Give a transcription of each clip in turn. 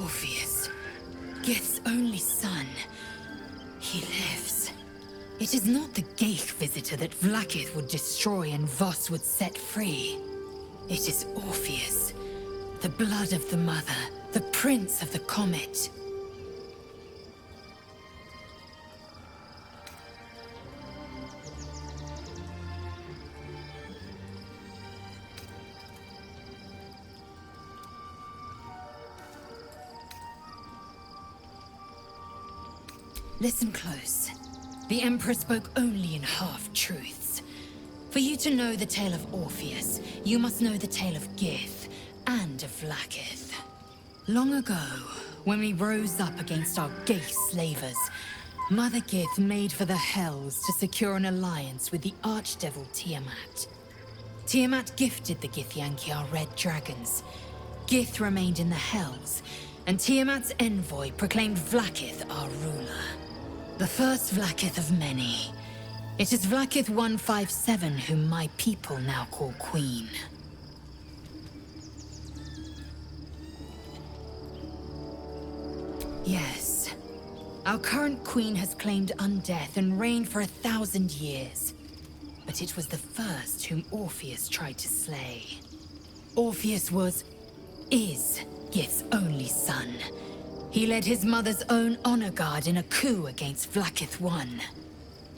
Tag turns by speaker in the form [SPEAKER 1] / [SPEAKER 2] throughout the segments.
[SPEAKER 1] Orpheus, Gith's only son. He lives. It is not the Geich visitor that Vlaakith would destroy and Voss would set free. It is Orpheus, the blood of the mother, the prince of the comet. Listen close. The Emperor spoke only in half-truths. For you to know the tale of Orpheus, you must know the tale of Gith and of Vlaakith. Long ago, when we rose up against our Geich slavers, Mother Gith made for the Hells to secure an alliance with the archdevil Tiamat. Tiamat gifted the Githyanki our red dragons. Gith remained in the Hells, and Tiamat's envoy proclaimed Vlaakith our ruler. The first Vlaakith of many. It is Vlaakith 157 whom my people now call Queen. Yes. Our current queen has claimed undeath and reigned for 1,000 years. But it was the first whom Orpheus tried to slay. Orpheus is Gith's only son. He led his mother's own honor guard in a coup against Vlaakith I.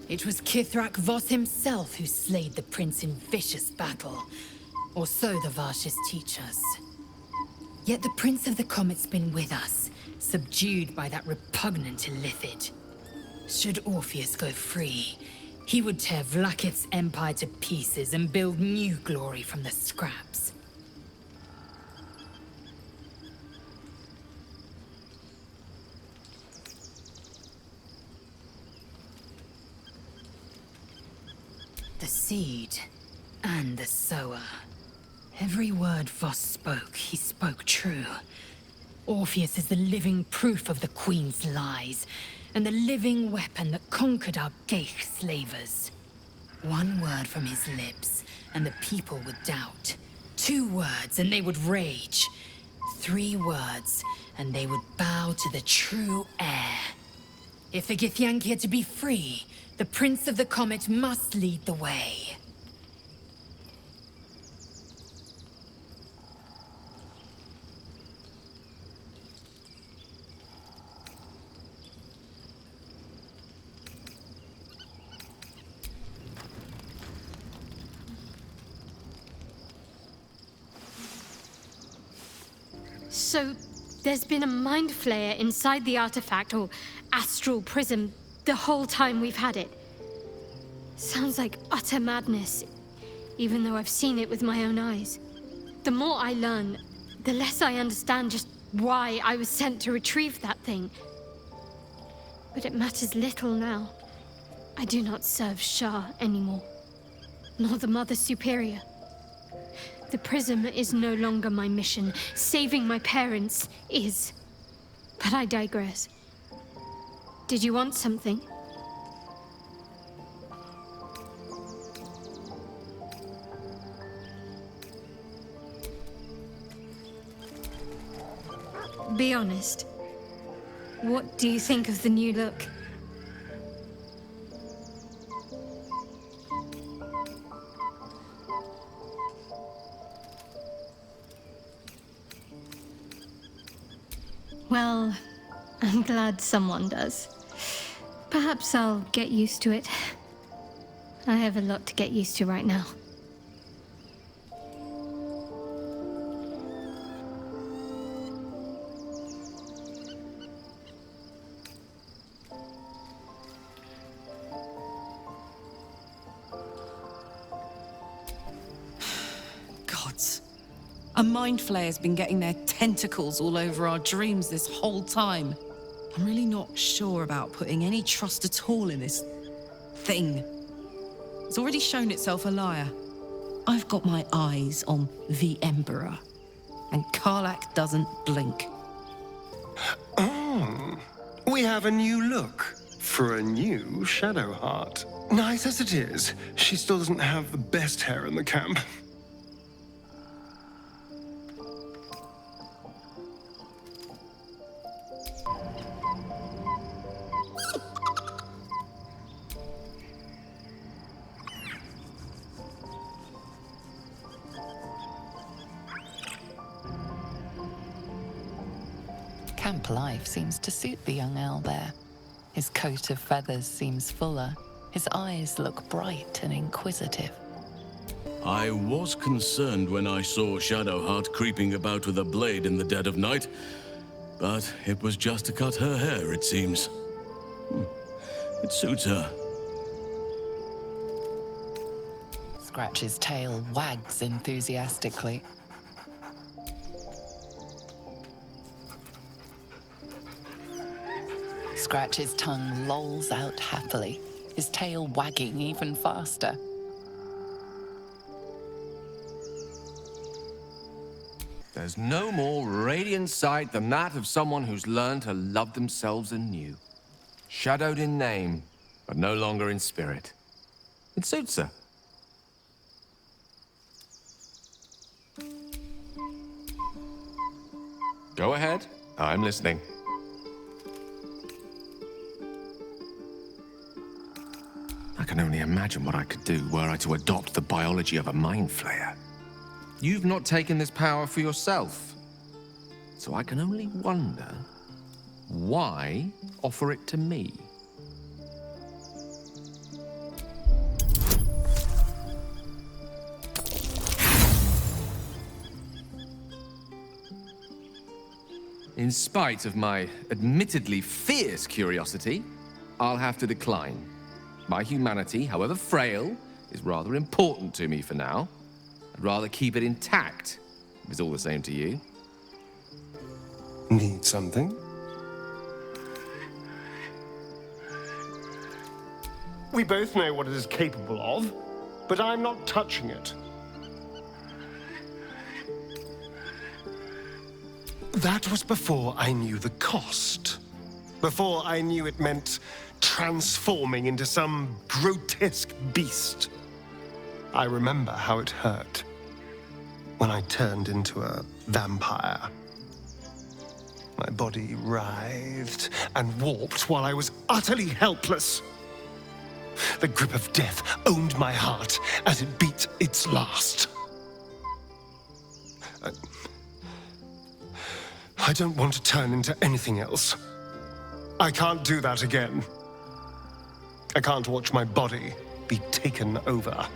[SPEAKER 1] It was Kithrak Voss himself who slayed the prince in vicious battle, or so the Varshis teach us. Yet the Prince of the Comet's been with us, subdued by that repugnant Illithid. Should Orpheus go free, he would tear Vlaakith's empire to pieces and build new glory from the scraps. The seed and the sower. Every word Voss spoke, he spoke true. Orpheus is the living proof of the Queen's lies, and the living weapon that conquered our Geich slavers. One word from his lips, and the people would doubt. 2 words, and they would rage. 3 words, and they would bow to the true heir. If the Githyanki are to be free, the Prince of the Comet must lead the way.
[SPEAKER 2] So, there's been a mind flayer inside the artifact, or astral prism, the whole time we've had it. Sounds like utter madness, even though I've seen it with my own eyes. The more I learn, the less I understand just why I was sent to retrieve that thing. But it matters little now. I do not serve Shah anymore, nor the Mother Superior. The prism is no longer my mission. Saving my parents is. But I digress. Did you want something? Be honest. What do you think of the new look? Well, I'm glad someone does. Perhaps I'll get used to it. I have a lot to get used to right now.
[SPEAKER 3] Gods. A mind flayer's been getting their tentacles all over our dreams this whole time. I'm really not sure about putting any trust at all in this thing. It's already shown itself a liar. I've got my eyes on the Emperor, and Karlach doesn't blink.
[SPEAKER 4] Oh, we have a new look for a new Shadow Heart. Nice as it is, she still doesn't have the best hair in the camp.
[SPEAKER 5] camp life seems to suit the young owlbear. His coat of feathers seems fuller. His eyes look bright and inquisitive.
[SPEAKER 6] I was concerned when I saw Shadowheart creeping about with a blade in the dead of night, but it was just to cut her hair, it seems. It suits her.
[SPEAKER 5] Scratch's tail wags enthusiastically. Scratch's tongue lolls out happily, his tail wagging even faster.
[SPEAKER 7] There's no more radiant sight than that of someone who's learned to love themselves anew. Shadowed in name, but no longer in spirit. It suits her. Go ahead. I'm listening. I can only imagine what I could do were I to adopt the biology of a mind flayer. You've not taken this power for yourself. So I can only wonder, why offer it to me? In spite of my admittedly fierce curiosity, I'll have to decline. My humanity, however frail, is rather important to me for now. I'd rather keep it intact, if it's all the same to you.
[SPEAKER 4] Need something? We both know what it is capable of, but I'm not touching it. That was before I knew the cost. Before I knew it meant transforming into some grotesque beast. I remember how it hurt when I turned into a vampire. My body writhed and warped while I was utterly helpless. The grip of death owned my heart as it beat its last. I don't want to turn into anything else. I can't do that again. I can't watch my body be taken over.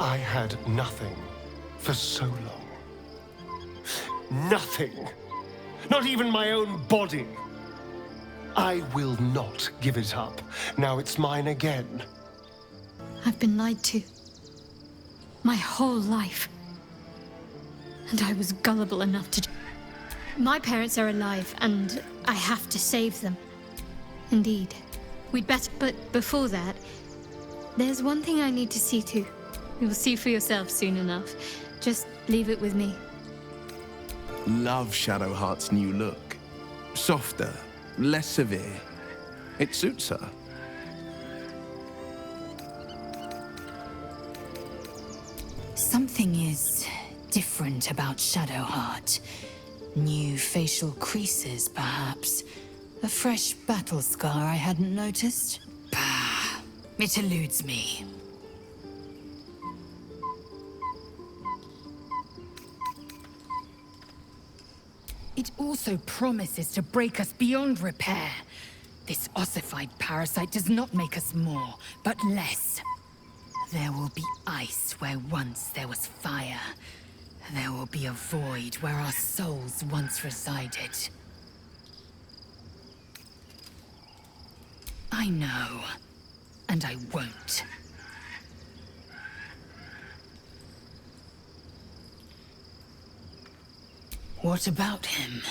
[SPEAKER 4] I had nothing for so long. Nothing. Not even my own body. I will not give it up. Now it's mine again.
[SPEAKER 2] I've been lied to. My whole life. And I was gullible enough to... My parents are alive, and I have to save them. Indeed. We'd better... But before that, there's one thing I need to see to. You'll see for yourself soon enough. Just leave it with me.
[SPEAKER 7] Love Shadowheart's new look. Softer, less severe. It suits her.
[SPEAKER 1] Something is different about Shadowheart. New facial creases, perhaps. A fresh battle scar I hadn't noticed. Bah, it eludes me. It also promises to break us beyond repair. This ossified parasite does not make us more, but less. There will be ice where once there was fire. There will be a void where our souls once resided. I know, and I won't. What about him?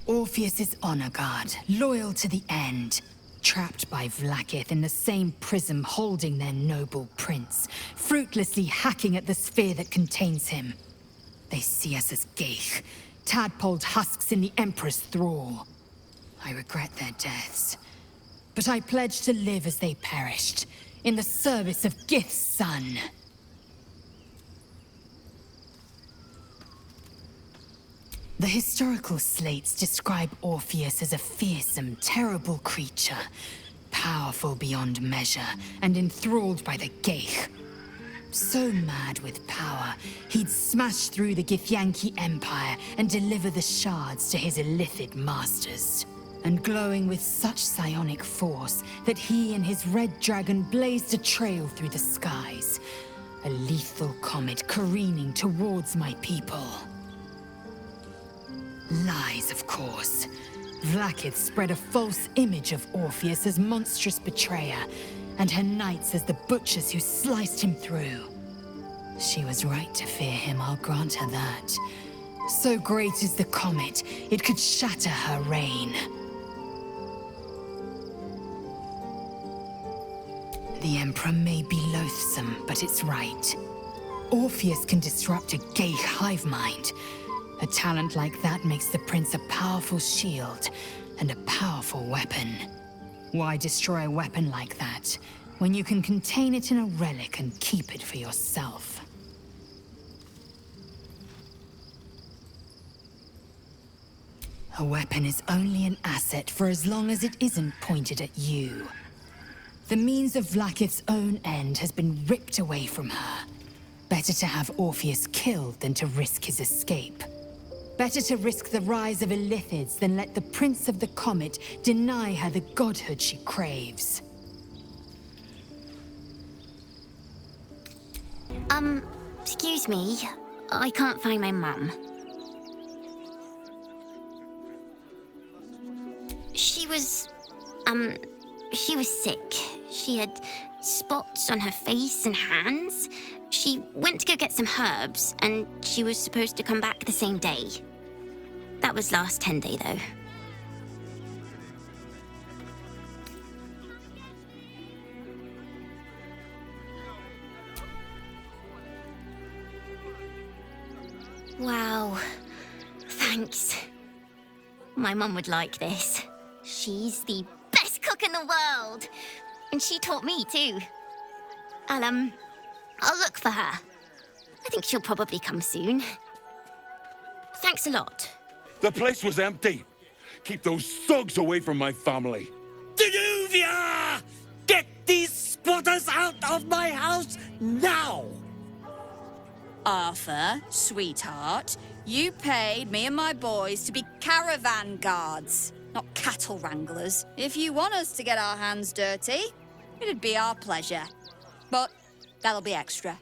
[SPEAKER 1] Orpheus's honor guard, loyal to the end. Trapped by Vlaakith in the same prism holding their noble prince, fruitlessly hacking at the sphere that contains him. They see us as Geich, tadpoled husks in the Emperor's thrall. I regret their deaths, but I pledge to live as they perished, in the service of Gith's son. The historical slates describe Orpheus as a fearsome, terrible creature, powerful beyond measure and enthralled by the Geich. So mad with power, he'd smash through the Githyanki Empire and deliver the shards to his illithid masters. And glowing with such psionic force that he and his red dragon blazed a trail through the skies. A lethal comet careening towards my people. Lies, of course. Vlaakith spread a false image of Orpheus as monstrous betrayer, and her knights as the butchers who sliced him through. She was right to fear him, I'll grant her that. So great is the comet, it could shatter her reign. The Emperor may be loathsome, but it's right. Orpheus can disrupt a Geich hive mind. A talent like that makes the Prince a powerful shield and a powerful weapon. Why destroy a weapon like that, when you can contain it in a relic and keep it for yourself? A weapon is only an asset for as long as it isn't pointed at you. The means of Vlaakith's own end has been ripped away from her. Better to have Orpheus killed than to risk his escape. Better to risk the rise of illithids than let the Prince of the Comet deny her the godhood she craves.
[SPEAKER 8] Excuse me. I can't find my mum. She was sick. She had spots on her face and hands. She went to go get some herbs, and she was supposed to come back the same day. That was last 10-day, though. Wow. Thanks. My mum would like this. She's the best cook in the world. And she taught me, too. I'll look for her. I think she'll probably come soon. Thanks a lot.
[SPEAKER 9] The place was empty. Keep those thugs away from my family.
[SPEAKER 10] Danuvia! Get these squatters out of my house now!
[SPEAKER 11] Arthur, sweetheart, you paid me and my boys to be caravan guards, not cattle wranglers. If you want us to get our hands dirty, it'd be our pleasure. But that'll be extra.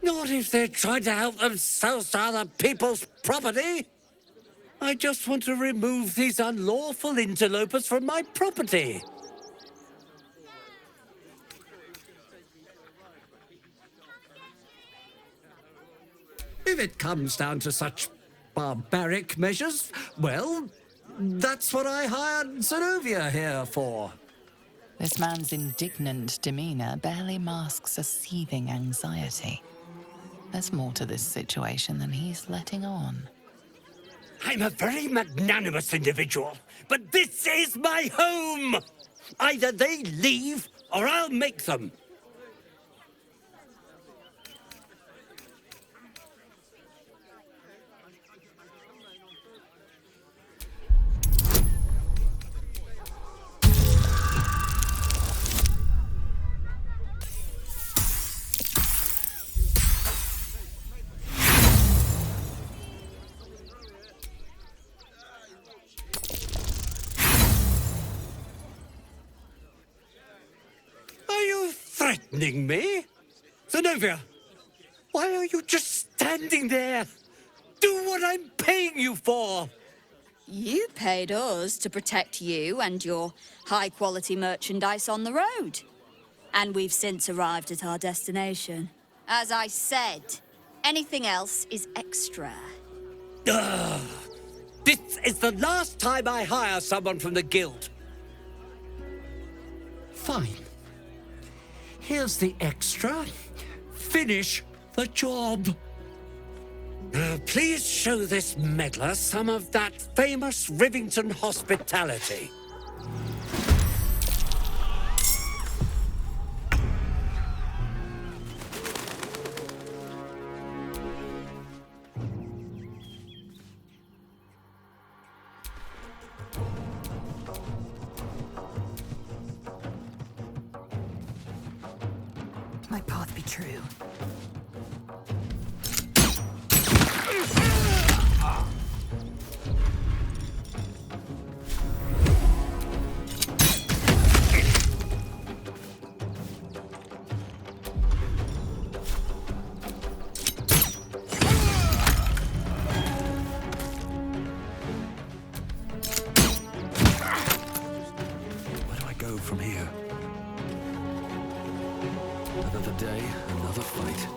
[SPEAKER 10] Not if they're trying to help themselves to other people's property. I just want to remove these unlawful interlopers from my property. If it comes down to such barbaric measures, well, that's what I hired Zenovia here for.
[SPEAKER 5] This man's indignant demeanor barely masks a seething anxiety. There's more to this situation than he's letting on.
[SPEAKER 10] I'm a very magnanimous individual, but this is my home! Either they leave, or I'll make them. Threatening me? Zenovia, why are you just standing there? Do what I'm paying you for!
[SPEAKER 11] You paid us to protect you and your high-quality merchandise on the road. And we've since arrived at our destination. As I said, anything else is extra.
[SPEAKER 10] Ugh. This is the last time I hire someone from the guild. Fine. Here's the extra. Finish the job. Please show this meddler some of that famous Rivington hospitality.
[SPEAKER 1] true.
[SPEAKER 10] Where do I go from here? Another day, another fight.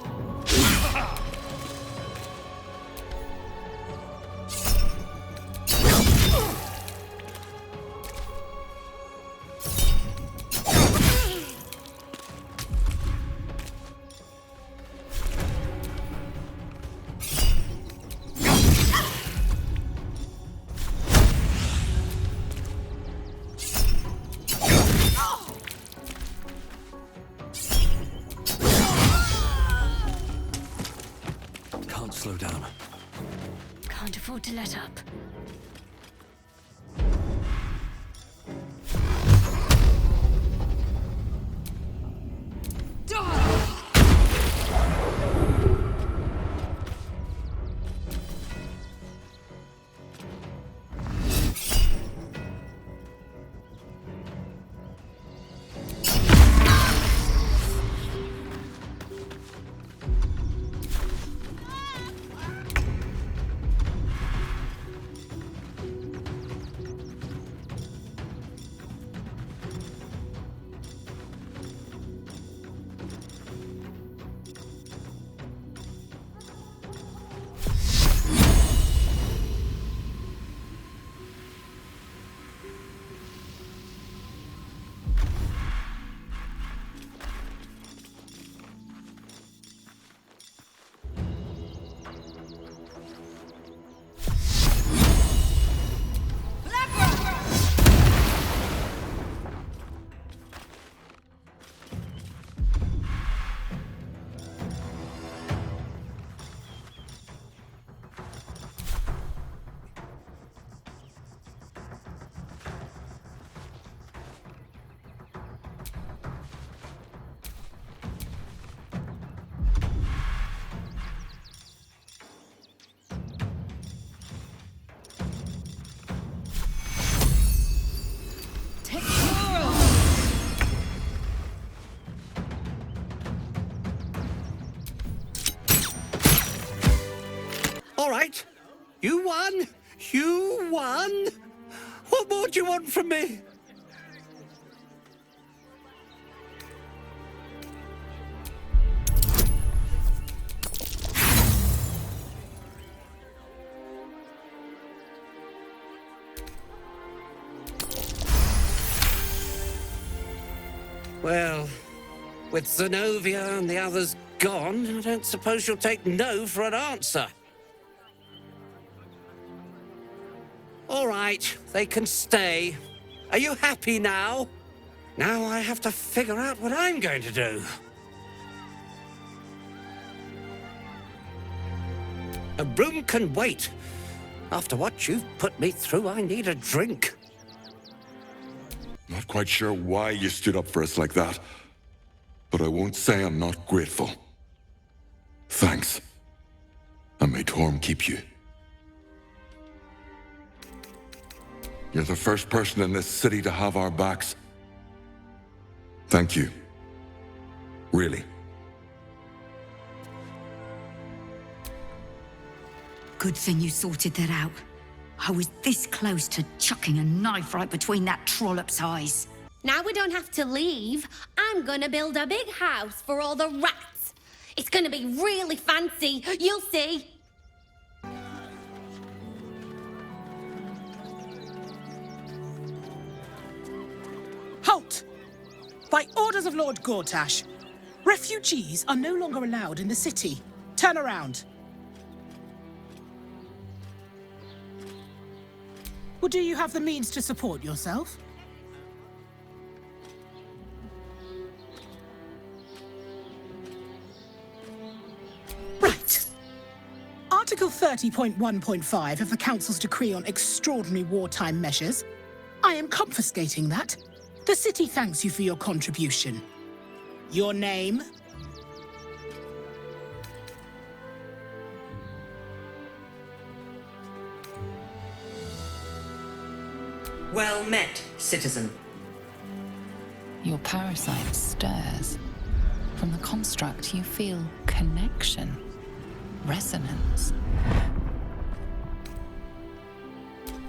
[SPEAKER 10] Can't slow down.
[SPEAKER 2] Can't afford to let up.
[SPEAKER 10] All right. You won. You won. What more do you want from me? Well, with Zenobia and the others gone, I don't suppose you'll take no for an answer. All right, they can stay. Are you happy now? Now I have to figure out what I'm going to do. A room can wait. After what you've put me through, I need a drink.
[SPEAKER 9] Not quite sure why you stood up for us like that, but I won't say I'm not grateful. Thanks. And may Torm keep you. You're the first person in this city to have our backs. Thank you. Really.
[SPEAKER 12] Good thing you sorted that out. I was this close to chucking a knife right between that trollop's eyes.
[SPEAKER 13] Now we don't have to leave. I'm gonna build a big house for all the rats. It's gonna be really fancy. You'll see.
[SPEAKER 14] Halt! By orders of Lord Gortash, refugees are no longer allowed in the city. Turn around. Well, do you have the means to support yourself? Right. Article 30.1.5 of the Council's Decree on Extraordinary Wartime Measures. I am confiscating that. The city thanks you for your contribution. Your name?
[SPEAKER 15] Well met, citizen.
[SPEAKER 5] Your parasite stirs. From the construct, you feel connection, resonance.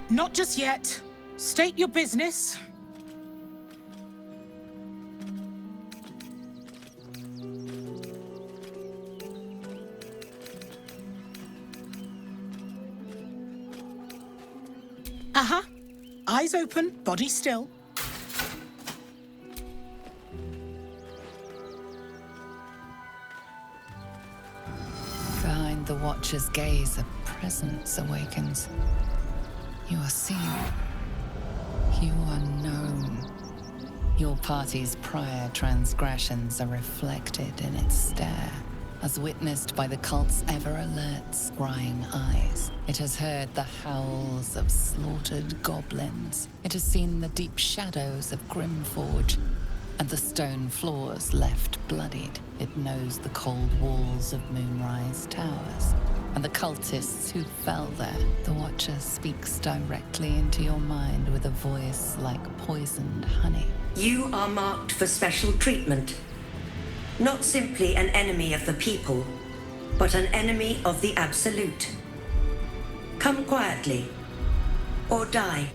[SPEAKER 14] Not just yet. State your business. Uh-huh. Eyes open, body still.
[SPEAKER 5] Behind the Watcher's gaze, a presence awakens. You are seen. You are known. Your party's prior transgressions are reflected in its stare, as witnessed by the cult's ever-alert, scrying eyes. It has heard the howls of slaughtered goblins. It has seen the deep shadows of Grimforge, and the stone floors left bloodied. It knows the cold walls of Moonrise Towers, and the cultists who fell there. The Watcher speaks directly into your mind with a voice like poisoned honey.
[SPEAKER 15] You are marked for special treatment. Not simply an enemy of the people, but an enemy of the Absolute. Come quietly, or die.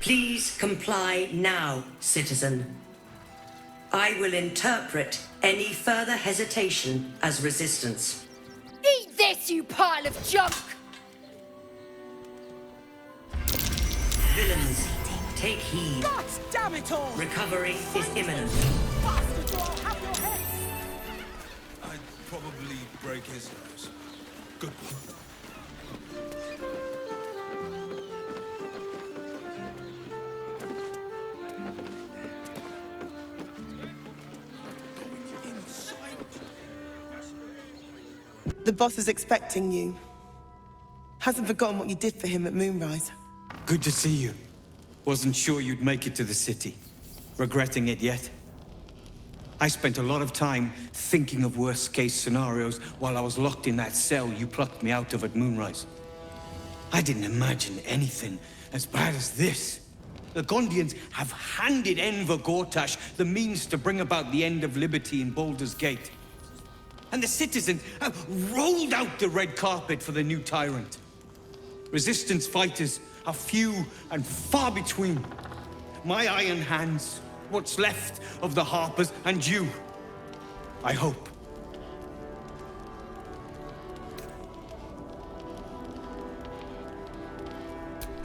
[SPEAKER 15] Please comply now, citizen. I will interpret any further hesitation as resistance.
[SPEAKER 11] Eat this, you pile of junk!
[SPEAKER 15] Villains, take heed.
[SPEAKER 14] God damn it all!
[SPEAKER 15] Recovery is imminent.
[SPEAKER 14] Bastards, or I'll have your heads!
[SPEAKER 16] I'd probably break his nose. Good one.
[SPEAKER 17] The boss is expecting you. Hasn't forgotten what you did for him at Moonrise.
[SPEAKER 18] Good to see you. Wasn't sure you'd make it to the city. Regretting it yet? I spent a lot of time thinking of worst-case scenarios while I was locked in that cell you plucked me out of at Moonrise. I didn't imagine anything as bad as this. The Gondians have handed Enver Gortash the means to bring about the end of liberty in Baldur's Gate. And the citizens have rolled out the red carpet for the new tyrant. Resistance fighters are few and far between. My iron hands, what's left of the Harpers, and you, I hope.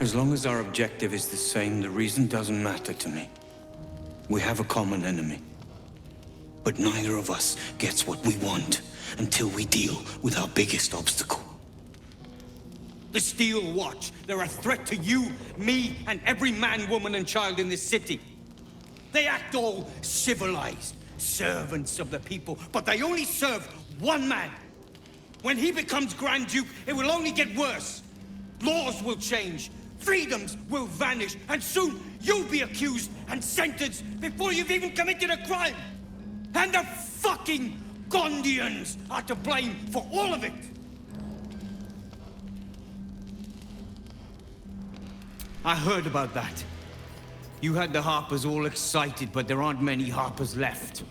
[SPEAKER 18] As long as our objective is the same, the reason doesn't matter to me. We have a common enemy. But neither of us gets what we want until we deal with our biggest obstacle. The Steel Watch. They're a threat to you, me, and every man, woman, and child in this city. They act all civilized, servants of the people, but they only serve one man. When he becomes Grand Duke, it will only get worse. Laws will change, freedoms will vanish, and soon you'll be accused and sentenced before you've even committed a crime. And the fucking Gondians are to blame for all of it! I heard about that. You had the Harpers all excited, but there aren't many Harpers left.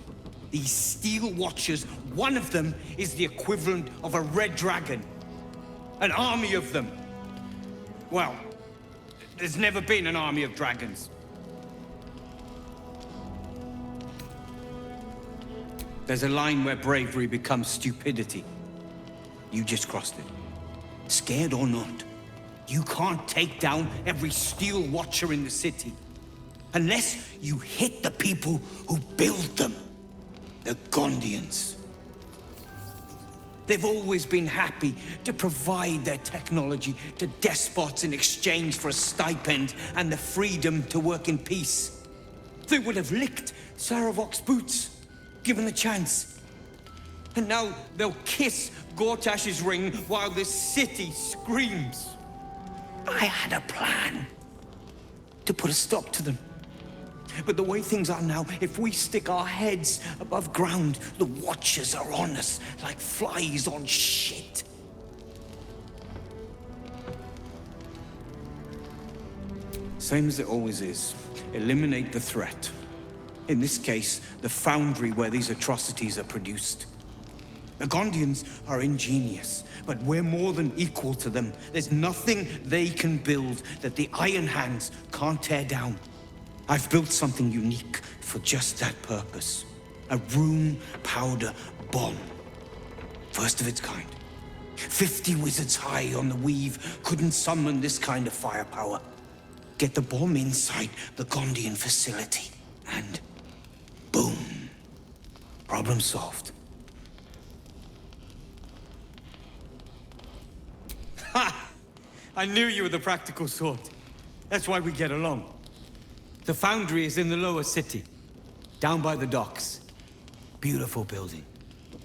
[SPEAKER 18] These Steel Watchers, one of them is the equivalent of a red dragon. An army of them. Well, there's never been an army of dragons. There's a line where bravery becomes stupidity. You just crossed it. Scared or not, you can't take down every Steel Watcher in the city. Unless you hit the people who build them. The Gondians. They've always been happy to provide their technology to despots in exchange for a stipend and the freedom to work in peace. They would have licked Saravok's boots, given the chance. And now they'll kiss Gortash's ring while the city screams. I had a plan to put a stop to them. But the way things are now, if we stick our heads above ground, the Watchers are on us like flies on shit. Same as it always is. Eliminate the threat. In this case, the foundry where these atrocities are produced. The Gondians are ingenious, but we're more than equal to them. There's nothing they can build that the Iron Hands can't tear down. I've built something unique for just that purpose. A room powder bomb. First of its kind. 50 wizards high on the weave couldn't summon this kind of firepower. Get the bomb inside the Gondian facility, and boom. Problem solved. Ha! I knew you were the practical sort. That's why we get along. The foundry is in the lower city, down by the docks. Beautiful building,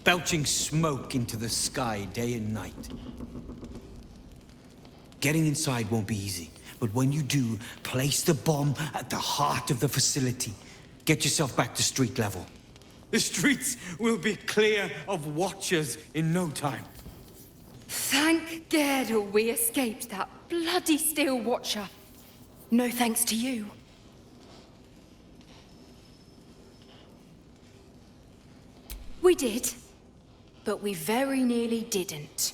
[SPEAKER 18] belching smoke into the sky day and night. Getting inside won't be easy, but when you do, place the bomb at the heart of the facility. Get yourself back to street level. The streets will be clear of Watchers in no time.
[SPEAKER 19] Thank Gerdle we escaped that bloody Steel Watcher. No thanks to you. We did, but we very nearly didn't.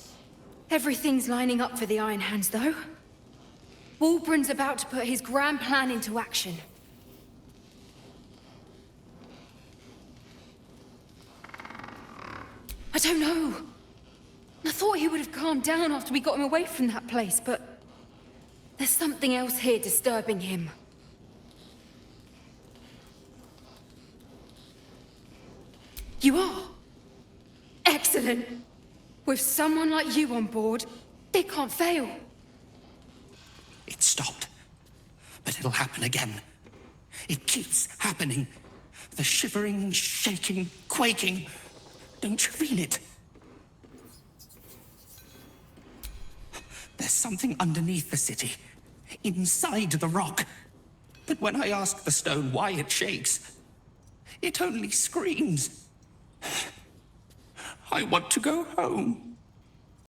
[SPEAKER 19] Everything's lining up for the Iron Hands, though. Wulbren's about to put his grand plan into action. I don't know. I thought he would have calmed down after we got him away from that place, but there's something else here disturbing him. You are? Excellent. With someone like you on board, it can't fail.
[SPEAKER 10] It stopped, but it'll happen again. It keeps happening. The shivering, shaking, quaking. Don't you feel it? There's something underneath the city, inside the rock. But when I ask the stone why it shakes, it only screams. I want to go home.